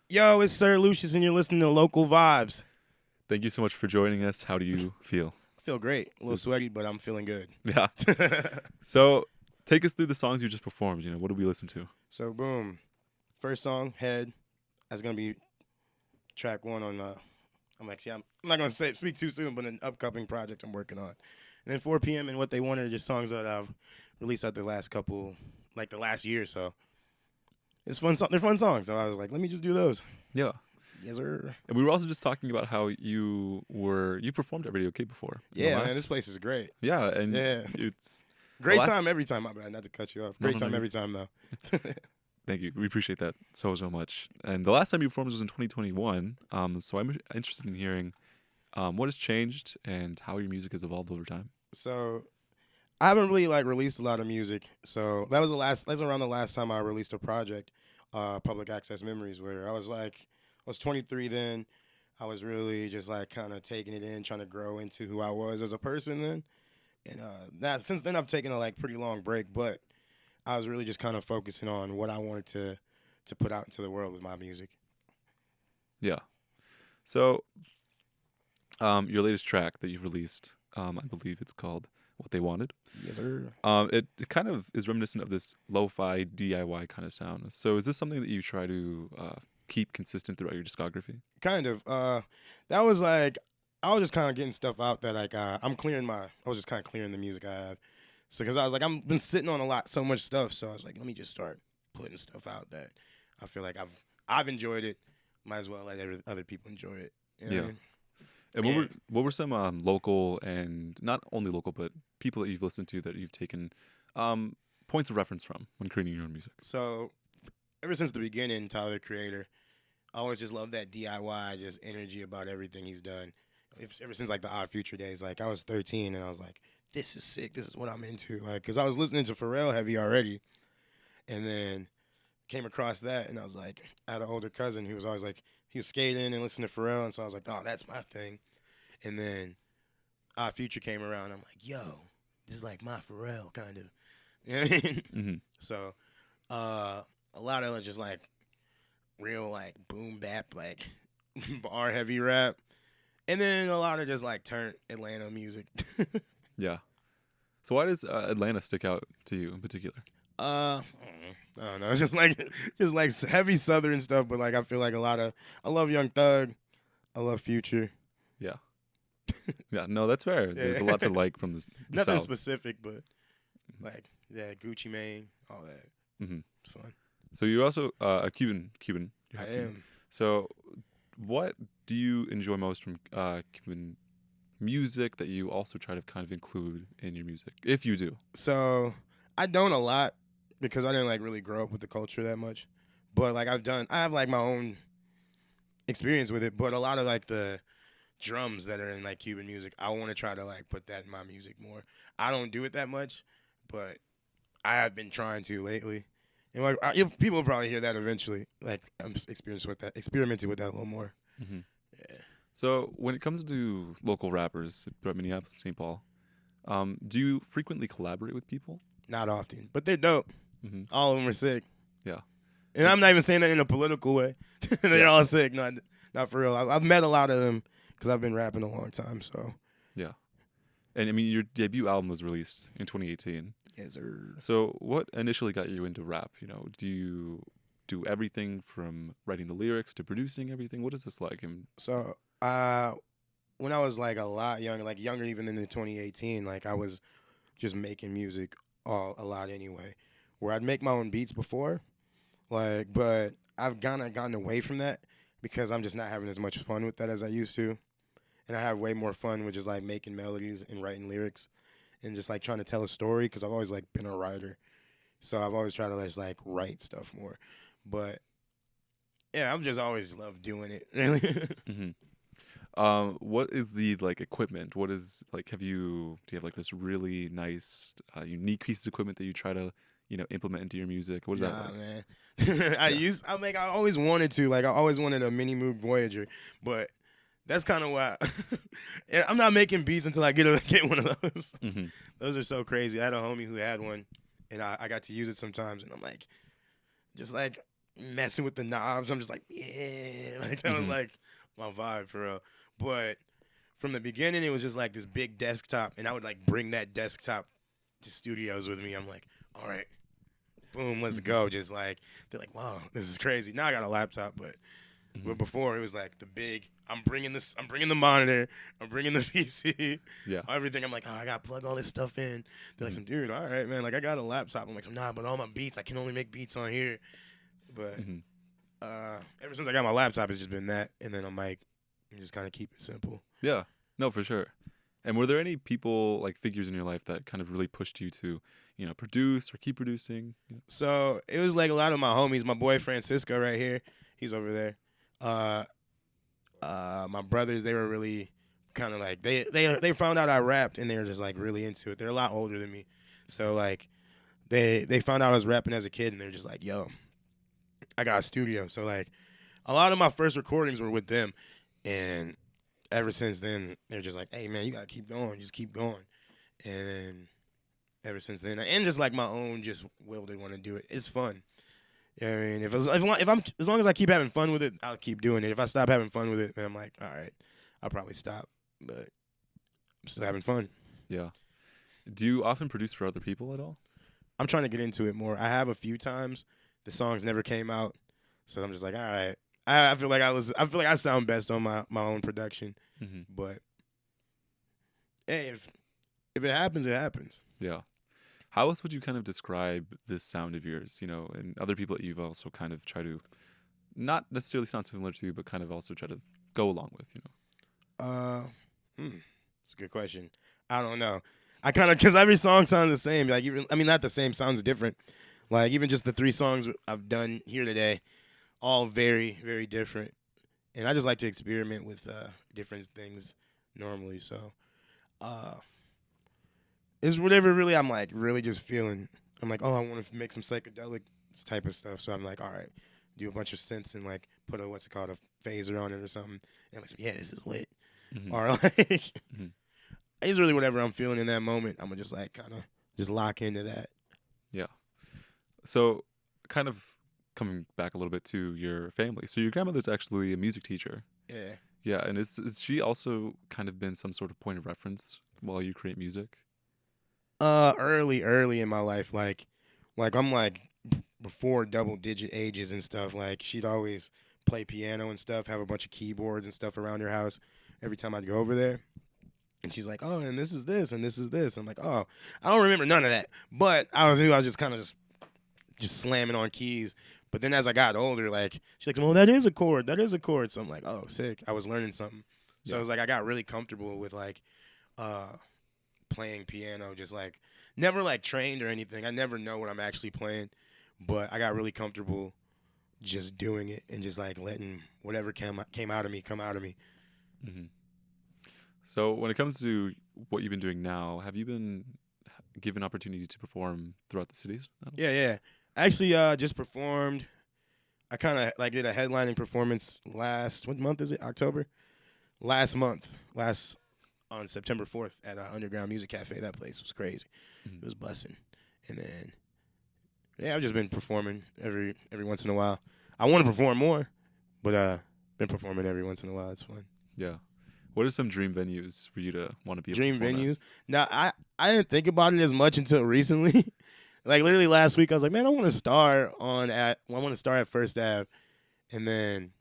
Yo, it's Sir Lucius, and you're listening to Local Vibes. Thank you so much for joining us. How do you feel? I feel great. A little sweaty, but I'm feeling good. Yeah. So, take us through the songs you just performed. What did we listen to? So, boom. First song, Head. That's going to be track one on, I'm not going to speak too soon, but an upcoming project I'm working on. And then 4 p.m. and What They Wanted are just songs that I've released out the last couple, like the last year or so. It's fun. They're fun songs. So I was like, let me just do those. Yeah. Yes, sir. And we were also just talking about how you performed at Radio K before. Yeah, man, this place is great. Yeah, and yeah, it's great time every time. Not to cut you off. Great time every time though. Thank you. We appreciate that so much. And the last time you performed was in 2021. So I'm interested in hearing what has changed and how your music has evolved over time. So I haven't really released a lot of music. So that was around the last time I released a project, Public Access Memories, where I was 23 then. I was really just kind of taking it in, trying to grow into who I was as a person then. And since then I've taken a pretty long break, but I was really just kind of focusing on what I wanted to put out into the world with my music. Yeah. So your latest track that you've released, I believe it's called What They Wanted. Yes, sir. It kind of is reminiscent of this lo-fi DIY kind of sound. So is this something that you try to keep consistent throughout your discography? Kind of. That was I was just kind of getting stuff out that I was just kind of clearing the music I have. So because I was I've been sitting on so much stuff. So I was let me just start putting stuff out that I feel like I've enjoyed it. Might as well let other people enjoy it. You know yeah. What I mean? And what were some local and not only local, but people that you've listened to that you've taken points of reference from when creating your own music? So ever since the beginning, Tyler the Creator, I always just love that DIY, just energy about everything he's done. Ever since the Odd Future days, I was 13 and I was this is sick. This is what I'm into. Because I was listening to Pharrell heavy already, and then came across that, and I was I had an older cousin who was always he was skating and listening to Pharrell, and so I was oh, that's my thing. And then Odd Future came around, and I'm yo, this is my Pharrell kind of. You know what I mean? Mm-hmm. So a lot of just real boom bap bar heavy rap, and then a lot of just turn Atlanta music. Yeah. So why does Atlanta stick out to you in particular? I don't know. It's just heavy Southern stuff, but I feel I love Young Thug, I love Future. Yeah. Yeah. No, that's fair. Yeah. There's a lot to like from the Nothing South. Specific, but Gucci Mane, all that. Mm-hmm. It's fun. So you're also a Cuban. I am. So what do you enjoy most from Cuban music that you also try to kind of include in your music, if you do? So I don't a lot because I didn't really grow up with the culture that much. But I have my own experience with it. But a lot of the drums that are in Cuban music, I want to try to put that in my music more. I don't do it that much, but I have been trying to lately. And people will probably hear that eventually. I'm experimenting with that a little more. Mm-hmm. Yeah. So when it comes to local rappers throughout Minneapolis and St. Paul, do you frequently collaborate with people? Not often, but they're dope. Mm-hmm. All of them are sick. Yeah. And I'm not even saying that in a political way. They're all sick. Not for real. I've met a lot of them because I've been rapping a long time. So. Yeah. And I mean, your debut album was released in 2018. Yes, sir. So what initially got you into rap? Do you do everything from writing the lyrics to producing everything? What is this like? So when I was a lot younger, younger even than in 2018, I was just making music a lot anyway. Where I'd make my own beats before, but I've kind of gotten away from that because I'm just not having as much fun with that as I used to. And I have way more fun with just making melodies and writing lyrics and just trying to tell a story because I've always been a writer. So I've always tried to just write stuff more. But yeah, I've just always loved doing it. Really. Mm-hmm. What is the equipment? What is do you have this really nice, unique piece of equipment that you try to implement into your music? What is that like? Man. I always wanted to. I always wanted a Mini Moog Voyager, but that's kind of why I'm not making beats until I get one of those. Mm-hmm. Those are so crazy. I had a homie who had one, and I got to use it sometimes, and I'm just messing with the knobs. I'm just like, yeah, like that was Hmm. like my vibe for real. But from the beginning, it was just like this big desktop, and I would like bring that desktop to studios with me. I'm like, all right, boom, let's Hmm. go. Just like they're like, wow, this is crazy. Now I got a laptop, Hmm. but before it was like the big. I'm bringing this. I'm bringing the monitor. I'm bringing the PC. Yeah. Everything. I'm like, oh, I got to plug all this stuff in. They're like, Hmm. some dude, all right, man. Like, I got a laptop. I'm like, nah, but all my beats, I can only make beats on here. But Hmm. ever since I got my laptop, it's just been that. And then I'm like, just kind of keep it simple. Yeah. No, for sure. And were there any people like figures in your life that kind of really pushed you to, produce or keep producing? So it was like a lot of my homies. My boy Francisco right here, he's over there. Uh, my brothers, they were really kind of like they found out I rapped and they were just like really into it. They're a lot older than me, so like they found out I was rapping as a kid and they're just like, yo, I got a studio. So like a lot of my first recordings were with them, and ever since then they're just like, hey man, you gotta keep going, just keep going. And then ever since then, and just like my own just will to want to do it. It's fun. You know what I mean? If I'm as long as I keep having fun with it, I'll keep doing it. If I stop having fun with it, then I'm like, all right, I'll probably stop. But I'm still having fun. Yeah. Do you often produce for other people at all? I'm trying to get into it more. I have a few times. The songs never came out, so I'm just like, all right. I feel like I feel like I sound best on my own production. Hmm. But hey, if it happens, it happens. Yeah. How else would you kind of describe this sound of yours, and other people that you've also kind of try to not necessarily sound similar to, but kind of also try to go along with? Uh, it's a good question. I don't know. I kind of because every song sounds the same. Like even I mean not the same, sounds different. Like even just the 3 songs I've done here today, all very very different. And I just like to experiment with different things normally. So uh, it's whatever really I'm like really just feeling. I'm like, oh, I want to make some psychedelic type of stuff. So I'm like, all right, do a bunch of synths and like put a what's it called a phaser on it or something. And I'm like, yeah, this is lit. Hmm. Or like Hmm. it's really whatever I'm feeling in that moment. I'm gonna just like kind of just lock into that. Yeah. So, kind of coming back a little bit to your family. So, your grandmother's actually a music teacher. Yeah. Yeah. And is she also kind of been some sort of point of reference while you create music? Early in my life, like I'm like before double digit ages and stuff. Like she'd always play piano and stuff, have a bunch of keyboards and stuff around her house. Every time I'd go over there, and she's like, "Oh, and this is this, and this is this." I'm like, "Oh, I don't remember none of that," but I was just kind of just slamming on keys. But then as I got older, like she's like, "Oh, that is a chord. That is a chord." So I'm like, "Oh, sick." I was learning something. So it Yeah. was like I got really comfortable with like uh playing piano, just like never like trained or anything. I never know what I'm actually playing, but I got really comfortable just doing it and just like letting whatever came out of me come out of me. Hmm. So, when it comes to what you've been doing now, have you been given opportunity to perform throughout the cities? Yeah, yeah. I actually just performed. I kind of like did a headlining performance last what month is it? October? Last month. Last on September 4th at Underground Music Cafe. That place was crazy. Hmm. It was busting. And then yeah, I've just been performing every once in a while. I want to perform more, but been performing every once in a while. It's fun. Yeah. What are some dream venues for you to want to be able to Dream perform at? venues. Now I didn't think about it as much until recently. Like literally last week, I was like, man, I want to start at First Ave, and then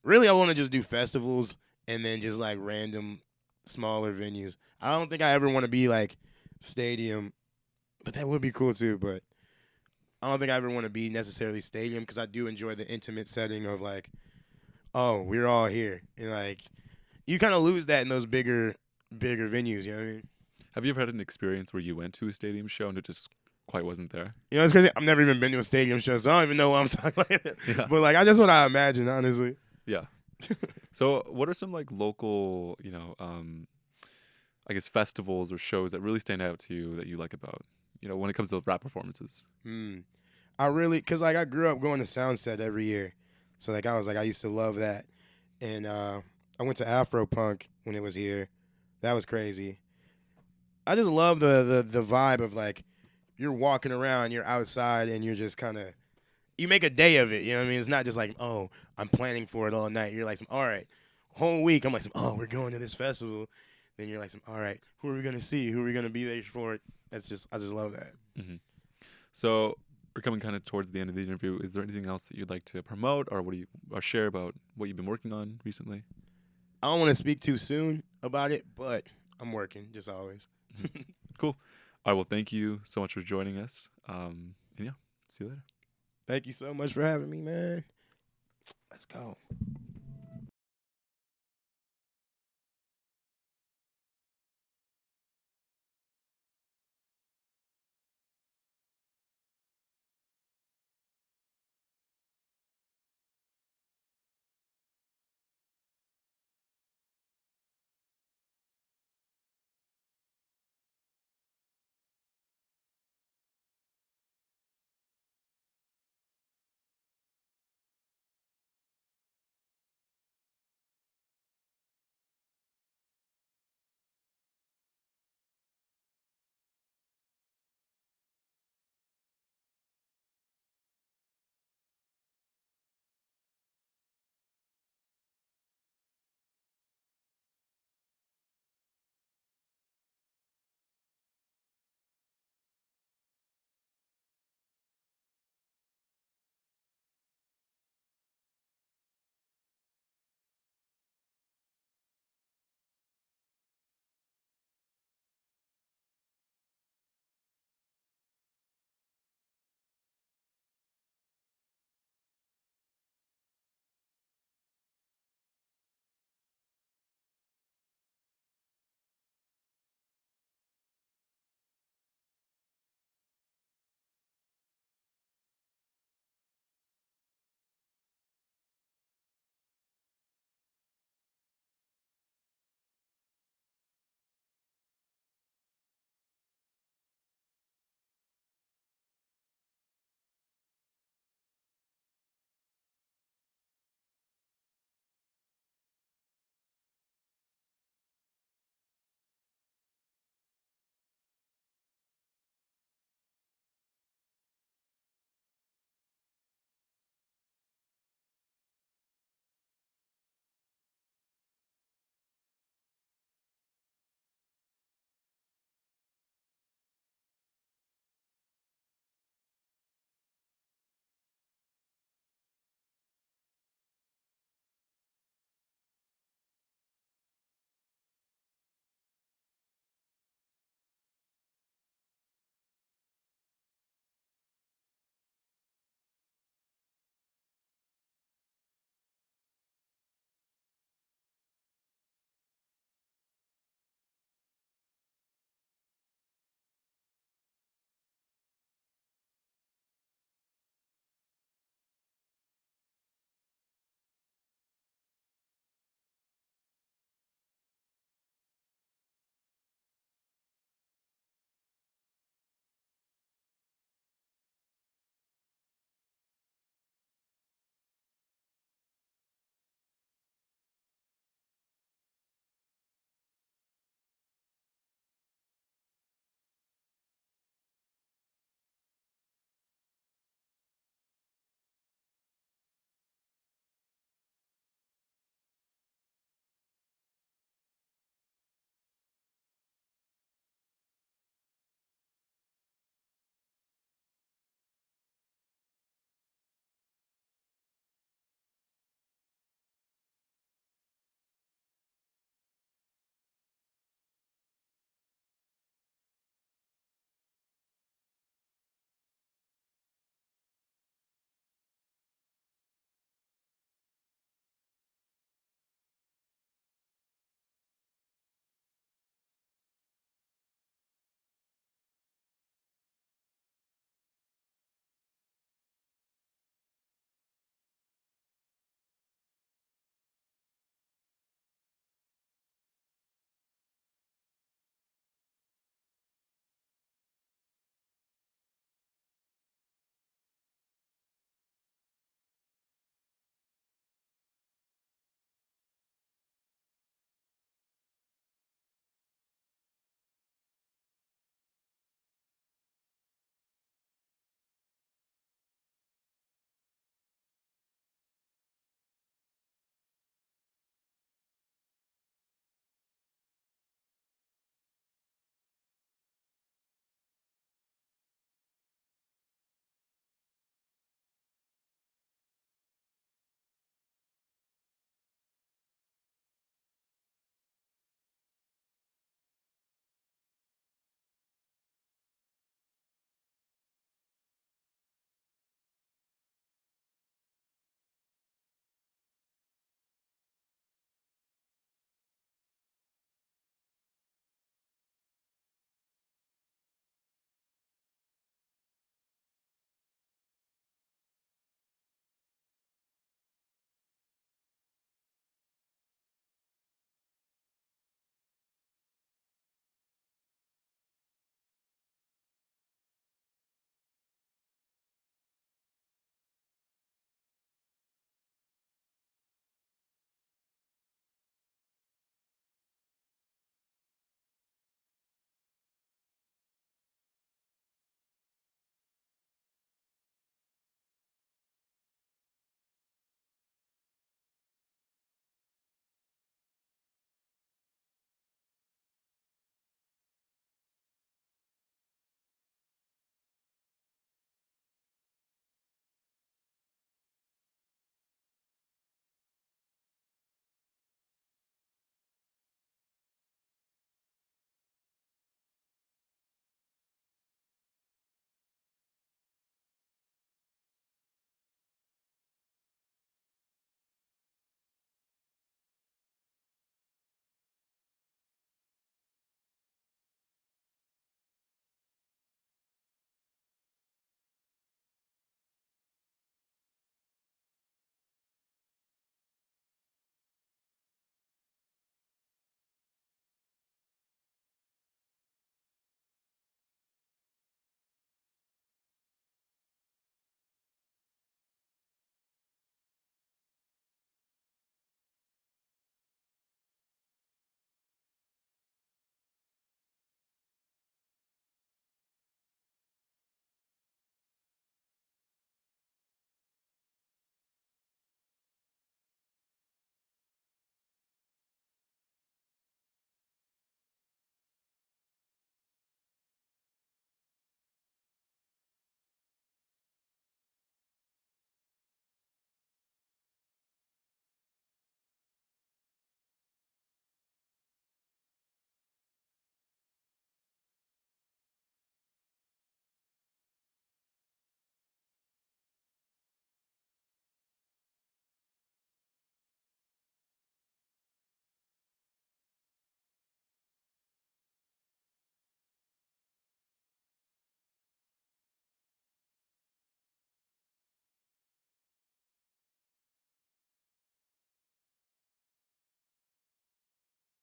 really I want to just do festivals and then just like random smaller venues. I don't think I ever want to be like stadium, but that would be cool too. But I don't think I ever want to be necessarily stadium because I do enjoy the intimate setting of like, oh, we're all here, and like you kind of lose that in those bigger venues. You know what I mean? Have you ever had an experience where you went to a stadium show and it just quite wasn't there? You know, it's crazy. I've never even been to a stadium show, so I don't even know what I'm talking about. Yeah. But like, I just what I imagine, honestly. Yeah. So, what are some like local, I guess festivals or shows that really stand out to you that you like about, when it comes to rap performances? Hmm. I really, cause like I grew up going to Soundset every year, so like I used to love that, and I went to Afro Punk when it was here. That was crazy. I just love the vibe of like you're walking around, you're outside, and you're just kind of you make a day of it. You know what I mean? It's not just like, oh, I'm planning for it all night. You're like, all right, whole week. I'm like, oh, we're going to this festival. Then you're like, all right, who are we gonna see? Who are we gonna be there for? I just love that. Hmm. So we're coming kind of towards the end of the interview. Is there anything else that you'd like to promote, or what do you or share about what you've been working on recently? I don't want to speak too soon about it, but I'm working just always. Mhm. Cool. All right. Well, thank you so much for joining us. And yeah, see you later. Thank you so much for having me, man. Let's go.